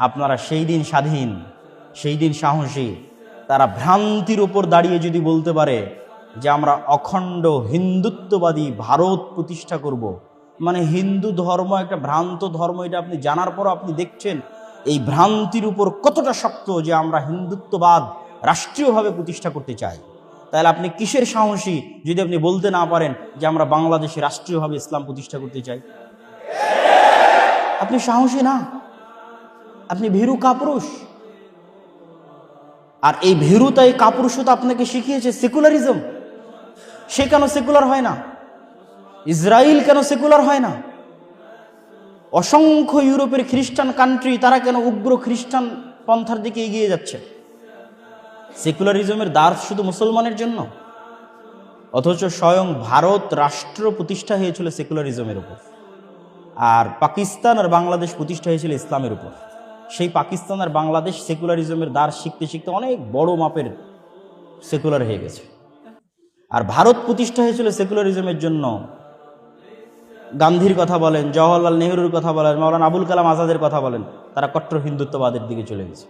আপনারা সেই দিন স্বাধীন, সেই দিন সাহসী। তারা ভ্রান্তির উপর দাঁড়িয়ে যদি বলতে পারে যে আমরা অখণ্ড হিন্দুত্ববাদী ভারত প্রতিষ্ঠা করব, মানে হিন্দু ধর্ম একটা ভ্রান্ত ধর্ম, এটা আপনি জানার পরও আপনি দেখছেন এই ভ্রান্তির উপর কতটা শক্ত যে আমরা হিন্দুত্ববাদ রাষ্ট্রীয়ভাবে প্রতিষ্ঠা করতে চাই। তাহলে আপনি কিসের সাহসী যদি আপনি বলতে না পারেন যে আমরা বাংলাদেশে রাষ্ট্রীয়ভাবে ইসলাম প্রতিষ্ঠা করতে চাই? আপনি সাহসী না, আপনি ভীরু কাপুরুষ। আর এই ভীরুতা, এই কাপুরুষতা আপনাকে শিখিয়েছে সেকুলারিজম। সে কেন সেকুলার হয় না? ইসরায়েল কেন সেকুলার হয় না? অসংখ্য ইউরোপের খ্রিস্টান কান্ট্রি তারা কেন উগ্র খ্রিস্টান পন্থার দিকে এগিয়ে যাচ্ছে? সেকুলারিজমের দ্বার শুধু মুসলমানের জন্য, অথচ স্বয়ং ভারত রাষ্ট্র প্রতিষ্ঠা হয়েছিল সেকুলারিজমের উপর, আর পাকিস্তান আর বাংলাদেশ প্রতিষ্ঠা হয়েছিল ইসলামের উপর। সেই পাকিস্তান আর বাংলাদেশ সেকুলারিজমের দ্বার শিখতে শিখতে অনেক বড় মাপের সেকুলার হয়ে গেছে। আর ভারত প্রতিষ্ঠা হয়েছিল সেকুলারিজমের জন্য। গান্ধীর কথা বলেন, জওহরলাল নেহরুর কথা বলেন, মাওলানা আবুল কালাম আজাদের কথা বলেন, তারা কট্টর হিন্দুত্ববাদের দিকে চলে গেছে।